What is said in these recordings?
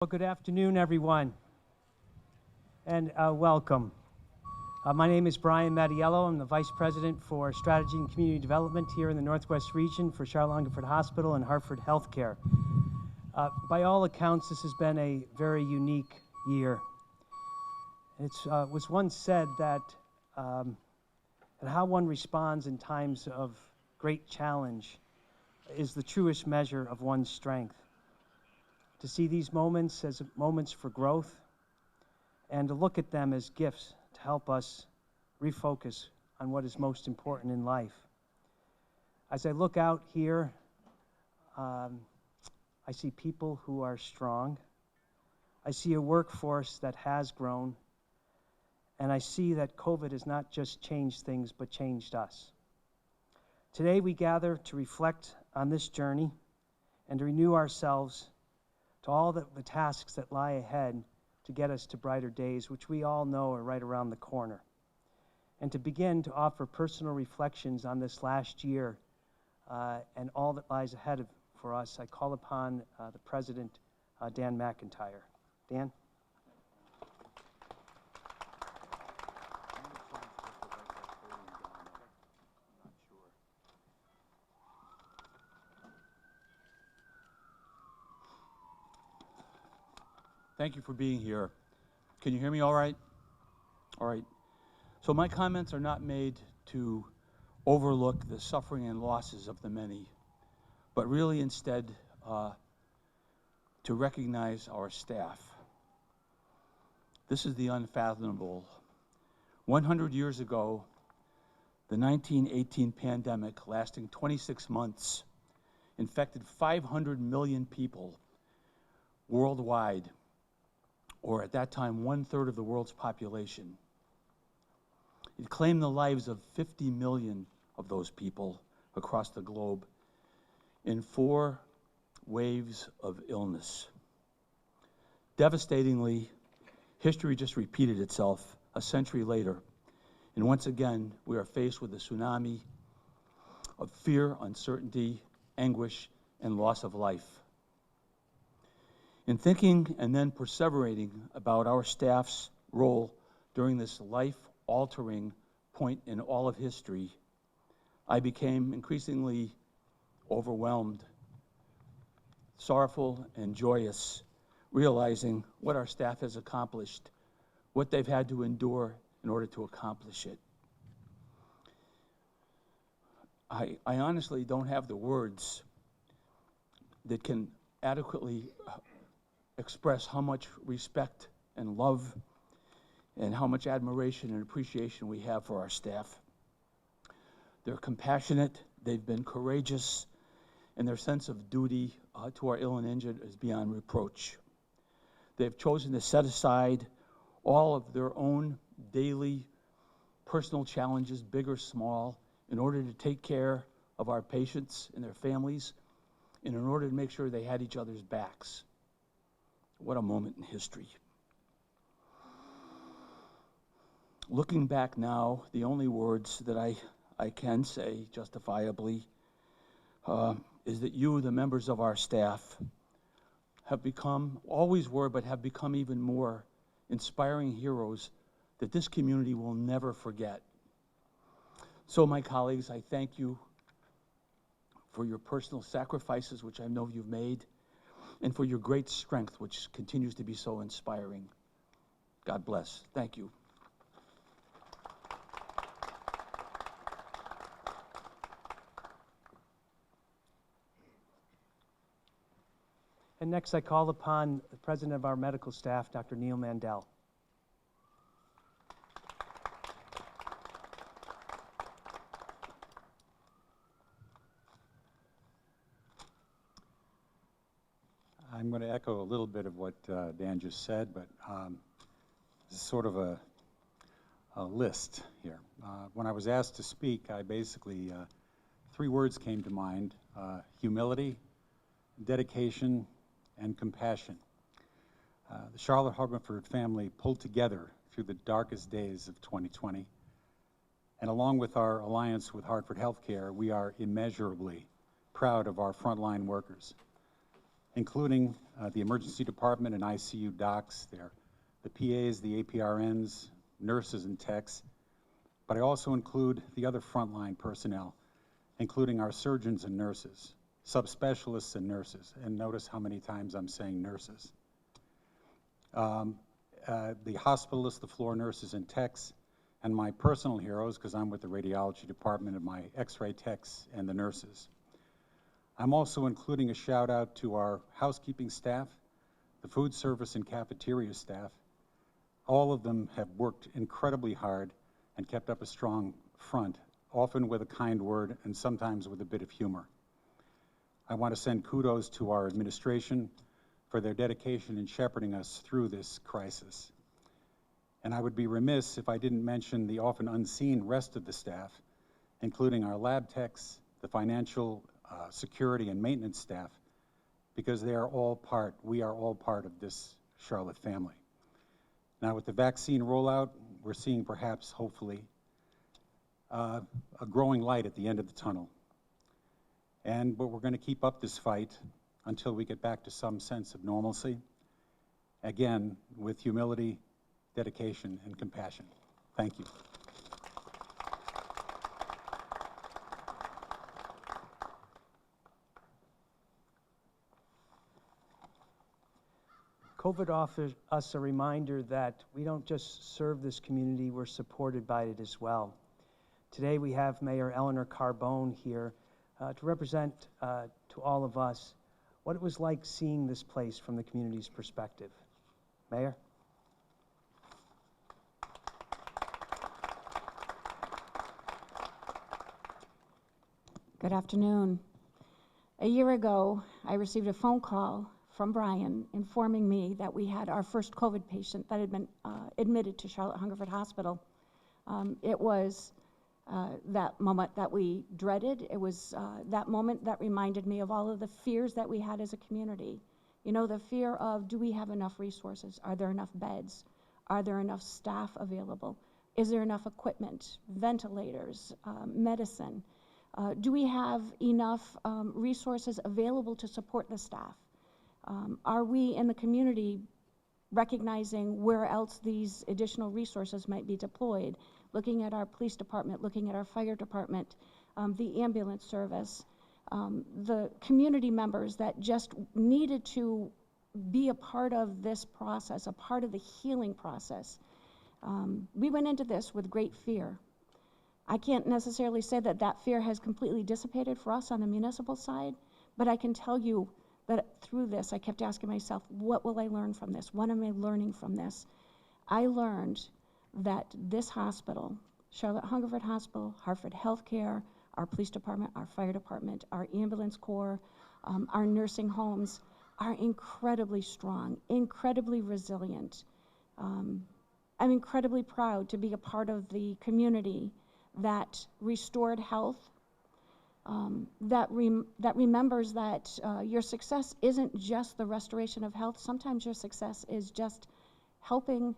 Well, good afternoon, everyone, and welcome. My name is Brian Mattiello. I'm the Vice President for Strategy and Community Development here in the Northwest region for Charlotte-Hungerford Hospital and Hartford Healthcare. By all accounts, this has been a very unique year. It was once said that how one responds in times of great challenge is the truest measure of one's strength. To see these moments as moments for growth and to look at them as gifts to help us refocus on what is most important in life. As I look out here, I see people who are strong. I see a workforce that has grown. And I see that COVID has not just changed things, but changed us. Today we gather to reflect on this journey and to renew ourselves to all the tasks that lie ahead to get us to brighter days, which we all know are right around the corner. And to begin to offer personal reflections on this last year and all that lies ahead for us, I call upon the President, Dan McIntyre. Dan? Thank you for being here. Can you hear me all right? All right. So my comments are not made to overlook the suffering and losses of the many, but really instead to recognize our staff. This is the unfathomable. 100 years ago, the 1918 pandemic, lasting 26 months, infected 500 million people worldwide, or at that time, 1/3 of the world's population. It claimed the lives of 50 million of those people across the globe in 4 waves of illness. Devastatingly, history just repeated itself a century later, and once again, we are faced with a tsunami of fear, uncertainty, anguish, and loss of life. In thinking and then perseverating about our staff's role during this life-altering point in all of history, I became increasingly overwhelmed, sorrowful, and joyous, realizing what our staff has accomplished, what they've had to endure in order to accomplish it. I honestly don't have the words that can adequately express how much respect and love and how much admiration and appreciation we have for our staff. They're compassionate, they've been courageous, and their sense of duty to our ill and injured is beyond reproach. They've chosen to set aside all of their own daily personal challenges, big or small, in order to take care of our patients and their families, and in order to make sure they had each other's backs. What a moment in history. Looking back now, the only words that I can say justifiably is that you, the members of our staff, have become, always were, but have become even more inspiring heroes that this community will never forget. So, my colleagues, I thank you for your personal sacrifices, which I know you've made, and for your great strength, which continues to be so inspiring. God bless. Thank you. And next, I call upon the President of our medical staff, Dr. Neil Mandel. I'm going to echo a little bit of what Dan just said, but this is sort of a list here. When I was asked to speak, I basically, 3 words came to mind: humility, dedication, and compassion. The Charlotte-Hungerford family pulled together through the darkest days of 2020, and along with our alliance with Hartford Healthcare, we are immeasurably proud of our frontline workers. including the emergency department and ICU docs, the PAs, the APRNs, nurses and techs, but I also include the other frontline personnel, including our surgeons and nurses, subspecialists and nurses, and notice how many times I'm saying nurses. The hospitalists, the floor nurses and techs, and my personal heroes, because I'm with the radiology department, and my x-ray techs and the nurses. I'm also including a shout out to our housekeeping staff, the food service and cafeteria staff. All of them have worked incredibly hard and kept up a strong front, often with a kind word and sometimes with a bit of humor. I want to send kudos to our administration for their dedication in shepherding us through this crisis. And I would be remiss if I didn't mention the often unseen rest of the staff, including our lab techs, the financial, security and maintenance staff, because we are all part of this Charlotte family. Now with the vaccine rollout, we're seeing perhaps, hopefully, a growing light at the end of the tunnel. But we're going to keep up this fight until we get back to some sense of normalcy, again, with humility, dedication, and compassion. Thank you. COVID offers us a reminder that we don't just serve this community, we're supported by it as well. Today we have Mayor Eleanor Carbone here to represent to all of us what it was like seeing this place from the community's perspective. Mayor? Good afternoon. A year ago, I received a phone call from Brian informing me that we had our first COVID patient that had been admitted to Charlotte Hungerford Hospital. It was that moment that we dreaded. It was that moment that reminded me of all of the fears that we had as a community. You know, the fear of, do we have enough resources? Are there enough beds? Are there enough staff available? Is there enough equipment, ventilators, medicine? Do we have enough resources available to support the staff? Are we in the community recognizing where else these additional resources might be deployed? Looking at our police department, looking at our fire department, the ambulance service, the community members that just needed to be a part of this process, a part of the healing process. We went into this with great fear. I can't necessarily say that that fear has completely dissipated for us on the municipal side, but I can tell you that through this, I kept asking myself, what will I learn from this? What am I learning from this? I learned that this hospital, Charlotte Hungerford Hospital, Hartford Healthcare, our police department, our fire department, our ambulance corps, our nursing homes are incredibly strong, incredibly resilient. I'm incredibly proud to be a part of the community that restored health, that remembers that your success isn't just the restoration of health. Sometimes your success is just helping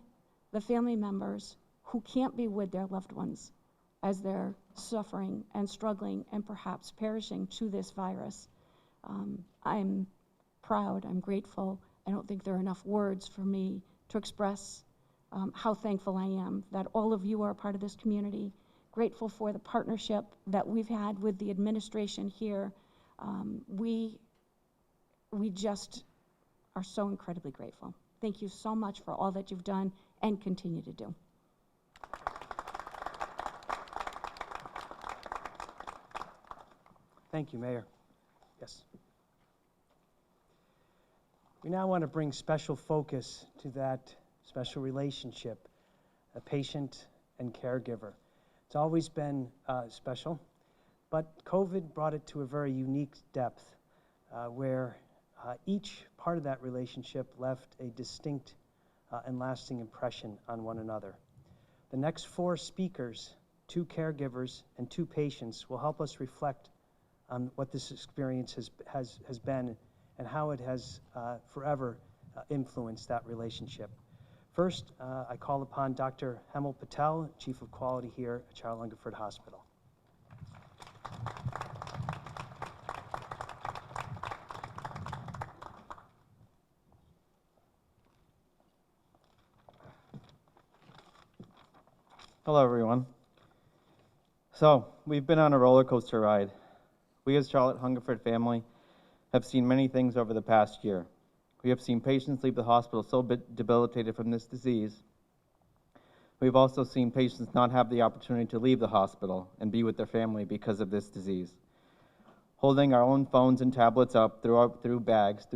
the family members who can't be with their loved ones as they're suffering and struggling and perhaps perishing to this virus. I'm proud, I'm grateful. I don't think there are enough words for me to express how thankful I am that all of you are a part of this community. Grateful for the partnership that we've had with the administration here. We just are so incredibly grateful. Thank you so much for all that you've done and continue to do. Thank you, Mayor. Yes. We now want to bring special focus to that special relationship, a patient and caregiver. It's always been special, but COVID brought it to a very unique depth where each part of that relationship left a distinct and lasting impression on one another. The next 4 speakers, 2 caregivers and 2 patients, will help us reflect on what this experience has been and how it has forever influenced that relationship. First, I call upon Dr. Hemal Patel, Chief of Quality here at Charlotte Hungerford Hospital. Hello, everyone. So, we've been on a roller coaster ride. We as Charlotte Hungerford family have seen many things over the past year. We have seen patients leave the hospital so debilitated from this disease. We've also seen patients not have the opportunity to leave the hospital and be with their family because of this disease. Holding our own phones and tablets up through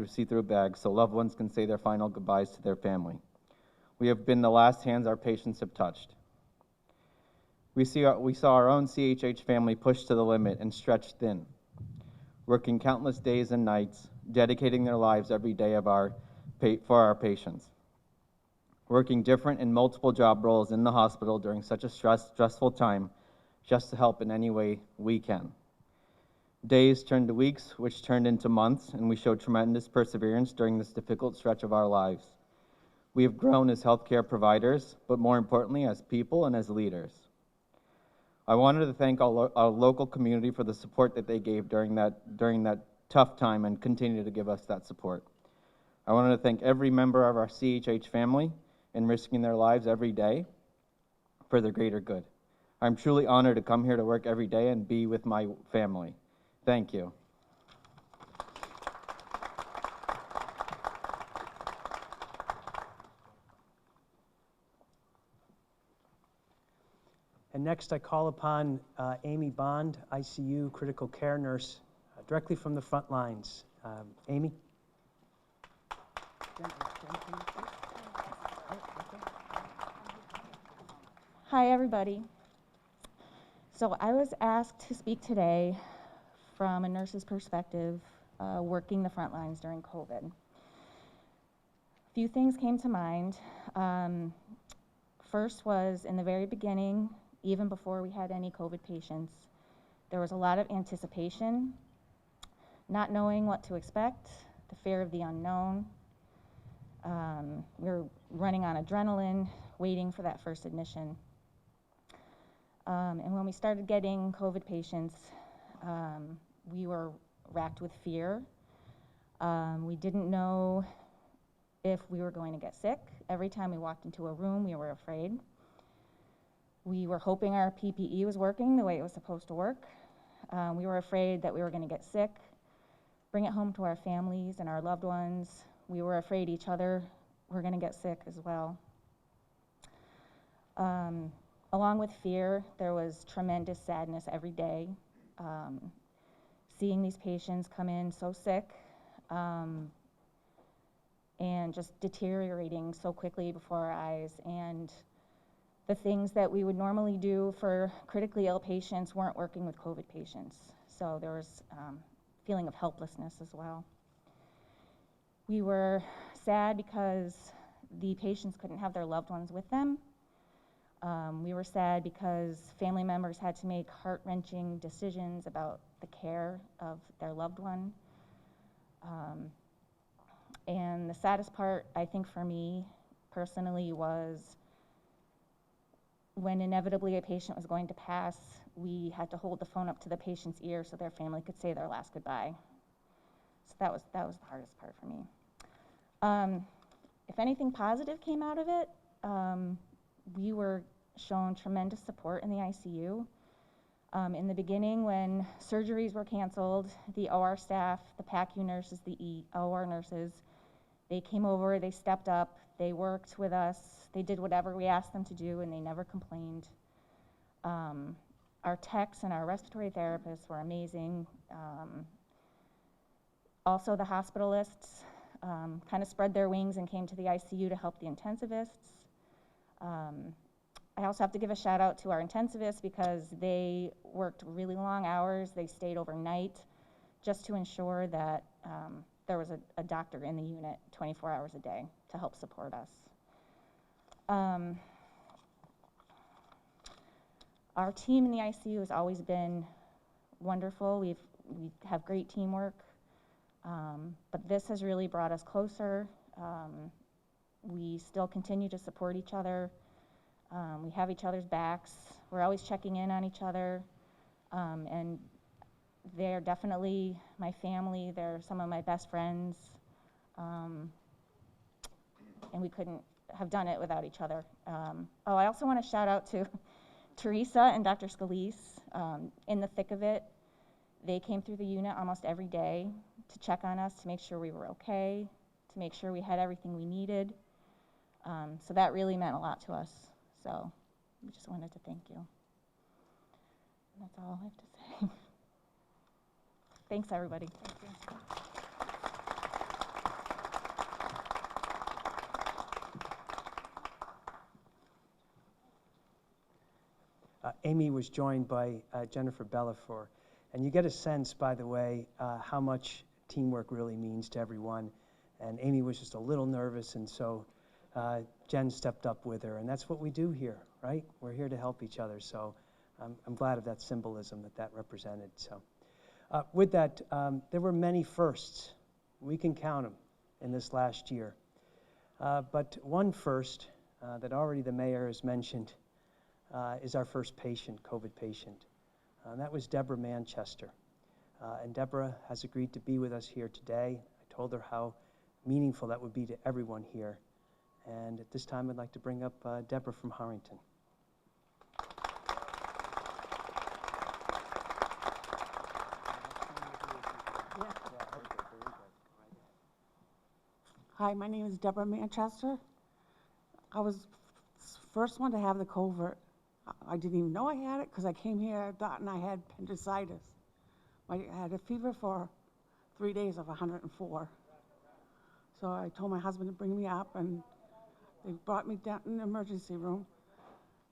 see-through bags, so loved ones can say their final goodbyes to their family. We have been the last hands our patients have touched. We saw our own CHH family pushed to the limit and stretched thin, working countless days and nights, dedicating their lives every day for our patients. Working different and multiple job roles in the hospital during such a stressful time, just to help in any way we can. Days turned to weeks, which turned into months, and we showed tremendous perseverance during this difficult stretch of our lives. We have grown as healthcare providers, but more importantly, as people and as leaders. I wanted to thank our local community for the support that they gave during that tough time and continue to give us that support. I wanted to thank every member of our CHH family in risking their lives every day for the greater good. I'm truly honored to come here to work every day and be with my family. Thank you. And next, I call upon Amy Bond, ICU critical care nurse, directly from the front lines. Amy? Hi, everybody. So I was asked to speak today from a nurse's perspective, working the front lines during COVID. A few things came to mind. First was in the very beginning, even before we had any COVID patients, there was a lot of anticipation, not knowing what to expect, the fear of the unknown. We were running on adrenaline, waiting for that first admission. And when we started getting COVID patients, we were racked with fear. We didn't know if we were going to get sick. Every time we walked into a room, we were afraid. We were hoping our PPE was working the way it was supposed to work. We were afraid that we were going to get sick, bring it home to our families and our loved ones. We were afraid each other were going to get sick as well. Along with fear, there was tremendous sadness every day. Seeing these patients come in so sick and just deteriorating so quickly before our eyes, and the things that we would normally do for critically ill patients weren't working with COVID patients. So there was a feeling of helplessness as well. We were sad because the patients couldn't have their loved ones with them. We were sad because family members had to make heart-wrenching decisions about the care of their loved one. And the saddest part, I think for me personally, was when inevitably a patient was going to pass, we had to hold the phone up to the patient's ear so their family could say their last goodbye. So that was the hardest part for me. If anything positive came out of it, we were shown tremendous support in the ICU. In the beginning, when surgeries were canceled, the OR staff, the PACU nurses, the OR nurses, they came over, they stepped up, they worked with us, they did whatever we asked them to do, and they never complained. Our techs and our respiratory therapists were amazing. Also, the hospitalists kind of spread their wings and came to the ICU to help the intensivists. I also have to give a shout out to our intensivists because they worked really long hours. They stayed overnight just to ensure that there was a doctor in the unit 24 hours a day to help support us. Our team in the ICU has always been wonderful. We have great teamwork, but this has really brought us closer. We still continue to support each other. We have each other's backs. We're always checking in on each other, and they're definitely my family. They're some of my best friends, and we couldn't have done it without each other. I also want to shout out to Teresa and Dr. Scalise, in the thick of it, they came through the unit almost every day to check on us, to make sure we were okay, to make sure we had everything we needed. So that really meant a lot to us. So we just wanted to thank you. And that's all I have to say. Thanks, everybody. Thank you. Amy was joined by Jennifer Bellafor. And you get a sense, by the way, how much teamwork really means to everyone. And Amy was just a little nervous, and so Jen stepped up with her. And that's what we do here, right? We're here to help each other. So I'm glad of that symbolism that represented. So with that, there were many firsts. We can count them in this last year. But one first that already the mayor has mentioned is our first patient, COVID patient. And that was Deborah Manchester. And Deborah has agreed to be with us here today. I told her how meaningful that would be to everyone here. And at this time, I'd like to bring up Deborah from Harrington. Hi, my name is Deborah Manchester. I was first one to have the COVID. I didn't even know I had it because I came here thought I had appendicitis. I had a fever for 3 days of 104. So I told my husband to bring me up, and they brought me down in the emergency room.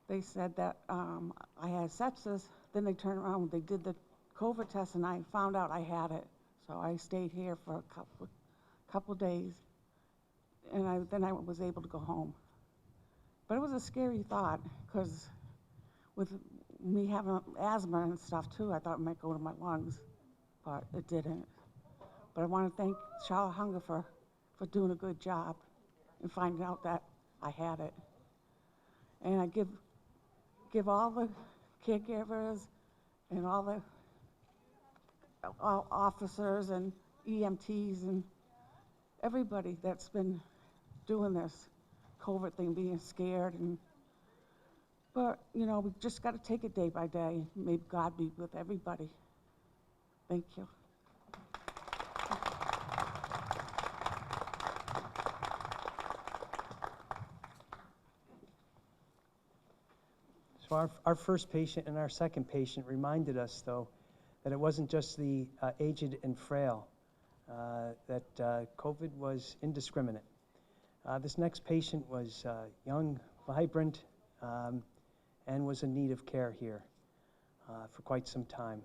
They said that I had sepsis. Then they turned around, they did the COVID test, and I found out I had it. So I stayed here for a couple days, and then I was able to go home. But it was a scary thought, because with me having asthma and stuff too, I thought it might go to my lungs, but it didn't. But I want to thank Charlotte Hungerford for doing a good job and finding out that I had it. And I give all the caregivers and all the officers and EMTs and everybody that's been doing this COVID thing, being scared. But, you know, we just got to take it day by day. May God be with everybody. Thank you. So our first patient and our second patient reminded us, though, that it wasn't just the aged and frail, that COVID was indiscriminate. This next patient was young, vibrant, and was in need of care here for quite some time.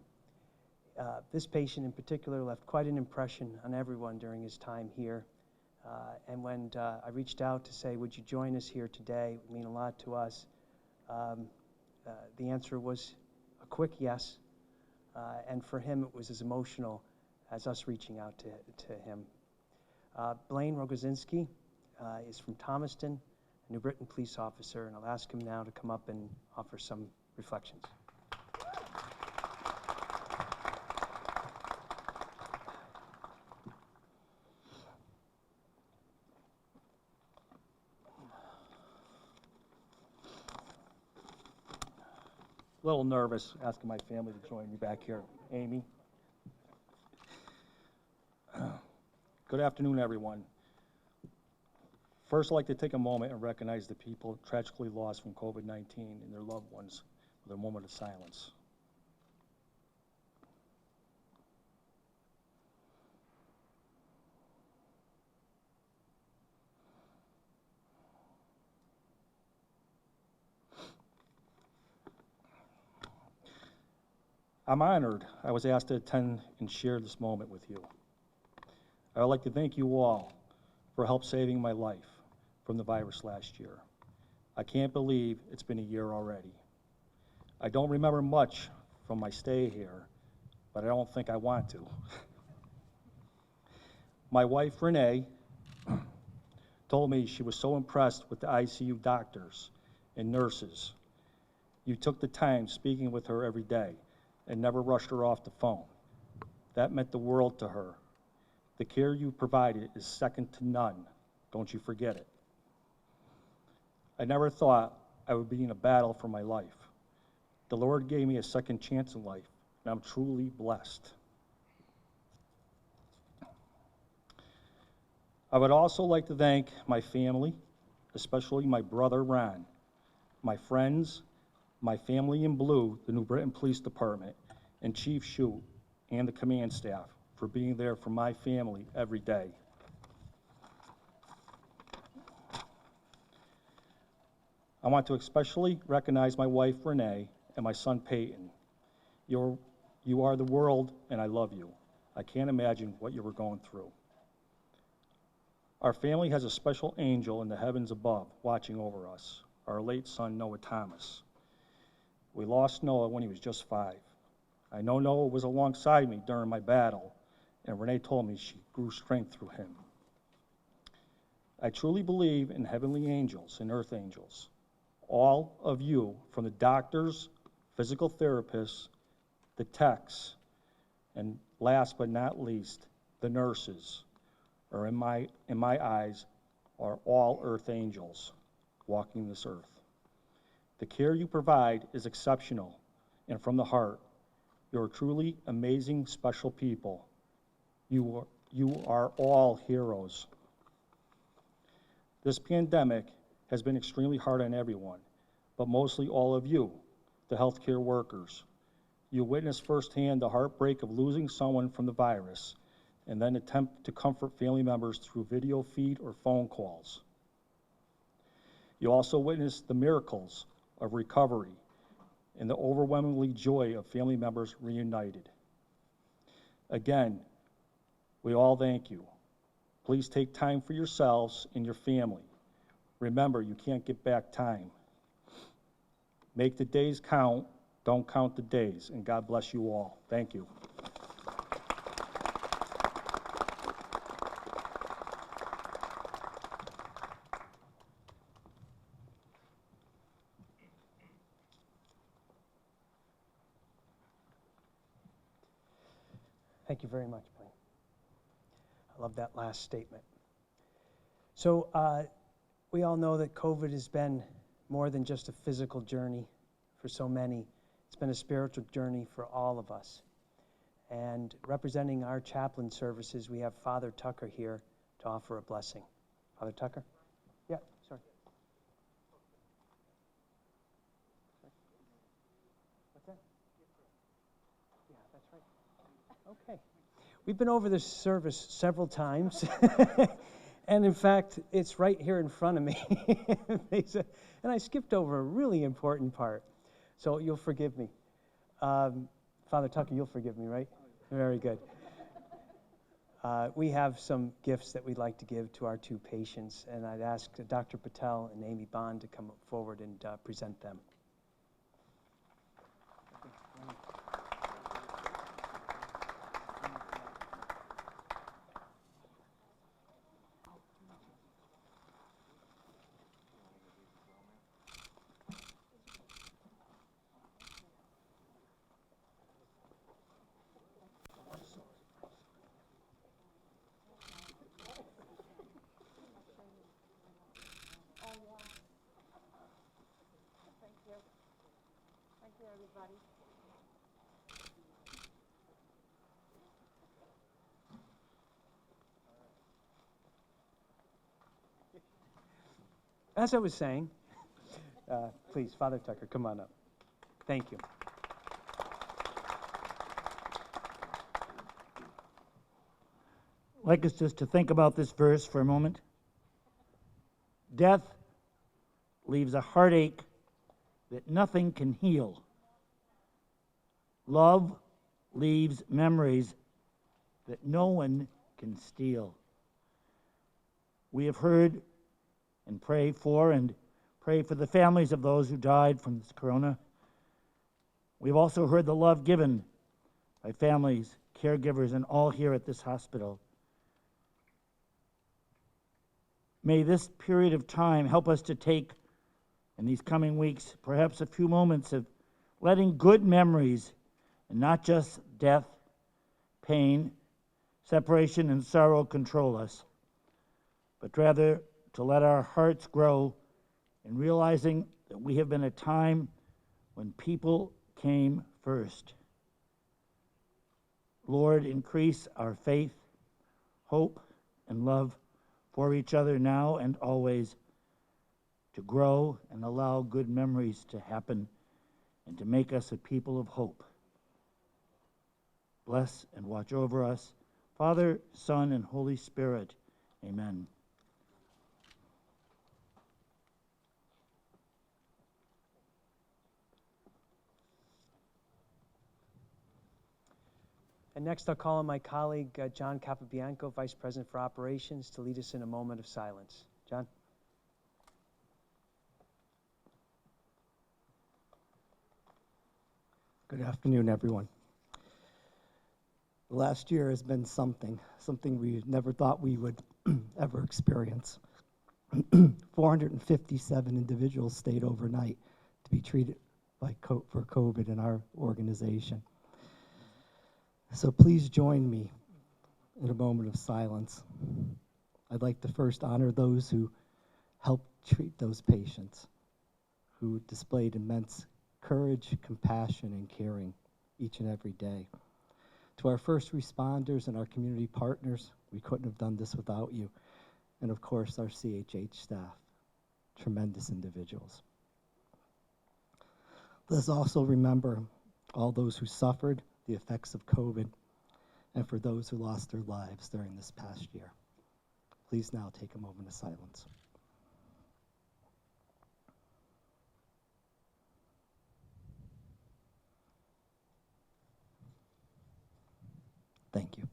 This patient in particular left quite an impression on everyone during his time here. And when I reached out to say, would you join us here today? It would mean a lot to us. The answer was a quick yes. And for him, it was as emotional as us reaching out to him. Blaine Rogozinski is from Thomaston, a New Britain police officer, and I'll ask him now to come up and offer some reflections. A little nervous asking my family to join me back here. Amy. Good afternoon, everyone. First, I'd like to take a moment and recognize the people tragically lost from COVID-19 and their loved ones with a moment of silence. I'm honored I was asked to attend and share this moment with you. I would like to thank you all for help saving my life from the virus last year. I can't believe it's been a year already. I don't remember much from my stay here, but I don't think I want to. My wife, Renee, told me she was so impressed with the ICU doctors and nurses. You took the time speaking with her every day and never rushed her off the phone. That meant the world to her. The care you provided is second to none. Don't you forget it. I never thought I would be in a battle for my life, The Lord gave me a second chance in life, and I'm truly blessed. I would also like to thank my family, especially my brother Ron, my friends, my family in blue, the New Britain Police Department, and Chief Shute, and the command staff for being there for my family every day. I want to especially recognize my wife Renee and my son Peyton. You are the world, and I love you. I can't imagine what you were going through. Our family has a special angel in the heavens above watching over us, our late son Noah Thomas. We lost Noah when he was just 5. I know Noah was alongside me during my battle, and Renee told me she grew strength through him. I truly believe in heavenly angels and earth angels. All of you, from the doctors, physical therapists, the techs, and last but not least, the nurses, are in my eyes, are all earth angels walking this earth. The care you provide is exceptional and from the heart. You're truly amazing, special people. You are all heroes. This pandemic has been extremely hard on everyone, but mostly all of you, the healthcare workers. You witnessed firsthand the heartbreak of losing someone from the virus and then attempt to comfort family members through video feed or phone calls. You also witnessed the miracles of recovery and the overwhelmingly joy of family members reunited. Again, we all thank you. Please take time for yourselves and your family. Remember, you can't get back time. Make the days count, don't count the days, and God bless you all. Thank you. Thank you very much, Blaine. I love that last statement. So we all know that COVID has been more than just a physical journey for so many. It's been a spiritual journey for all of us. And representing our chaplain services, we have Father Tucker here to offer a blessing. Father Tucker? Yeah, sorry. What's that? Yeah, that's right. Okay. We've been over this service several times. And in fact, it's right here in front of me. And I skipped over a really important part. So you'll forgive me. Father Tucker, you'll forgive me, right? Very good. We have some gifts that we'd like to give to our 2 patients, and I'd ask Dr. Patel and Amy Bond to come forward and present them. As I was saying, please, Father Tucker, come on up. Thank you. I'd like us just to think about this verse for a moment. Death leaves a heartache that nothing can heal. Love leaves memories that no one can steal. We have heard and pray for the families of those who died from this corona. We've also heard the love given by families, caregivers, and all here at this hospital. May this period of time help us to take, in these coming weeks, perhaps a few moments of letting good memories, and not just death, pain, separation, and sorrow control us, but rather to let our hearts grow in realizing that we have been a time when people came first. Lord, increase our faith, hope, and love for each other now and always, to grow and allow good memories to happen and to make us a people of hope. Bless and watch over us, Father, Son, and Holy Spirit. Amen. And next, I'll call on my colleague, John Capabianco, Vice President for Operations, to lead us in a moment of silence. John? Good afternoon, everyone. The last year has been something we never thought we would ever experience. 457 individuals stayed overnight to be treated for COVID in our organization. So please join me in a moment of silence. I'd like to first honor those who helped treat those patients, who displayed immense courage, compassion, and caring each and every day. To our first responders and our community partners, we couldn't have done this without you. And of course, our CHH staff, tremendous individuals. Let's also remember all those who suffered the effects of COVID, and for those who lost their lives during this past year. Please now take a moment of silence. Thank you.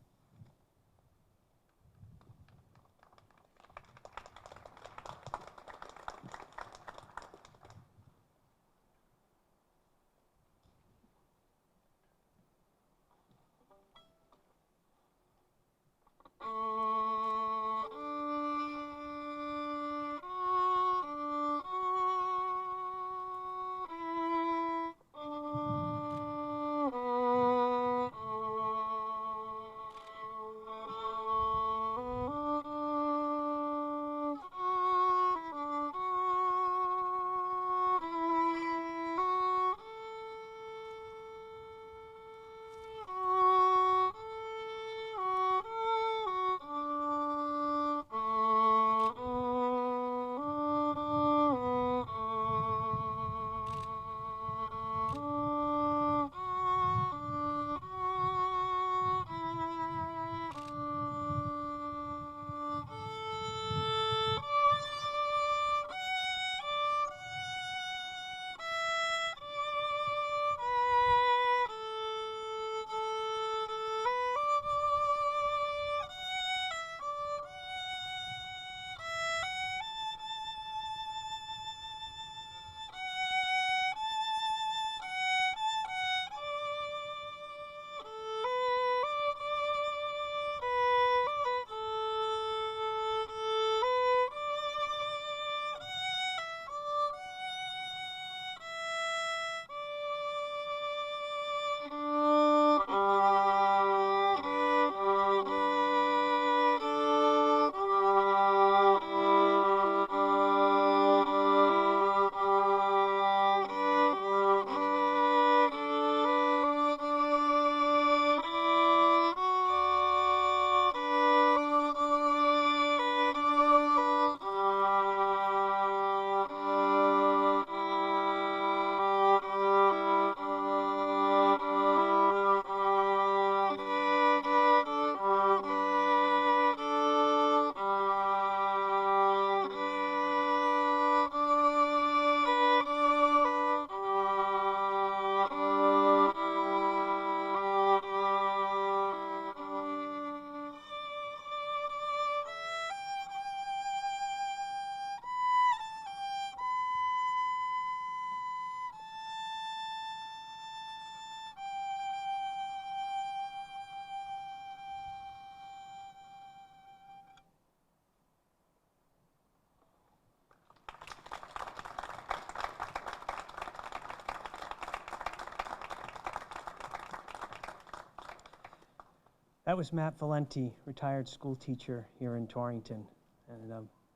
That was Matt Valenti, retired school teacher here in Torrington, and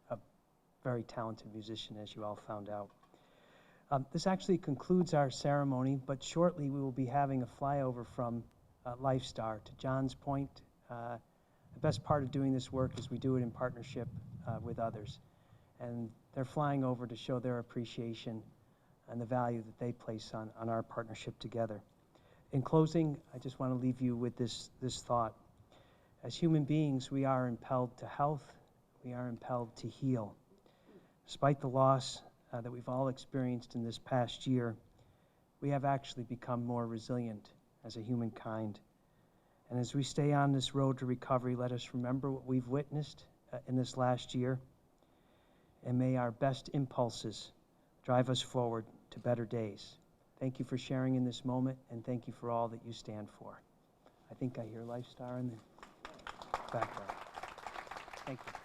a very talented musician, as you all found out. This actually concludes our ceremony, but shortly we will be having a flyover from LIFESTAR. To John's point, the best part of doing this work is we do it in partnership with others. And they're flying over to show their appreciation and the value that they place on our partnership together. In closing, I just want to leave you with this thought. As human beings, we are impelled to health. We are impelled to heal. Despite the loss that we've all experienced in this past year, we have actually become more resilient as a humankind. And as we stay on this road to recovery, let us remember what we've witnessed in this last year, and may our best impulses drive us forward to better days. Thank you for sharing in this moment, and thank you for all that you stand for. I think I hear LIFESTAR in the background. Thank you.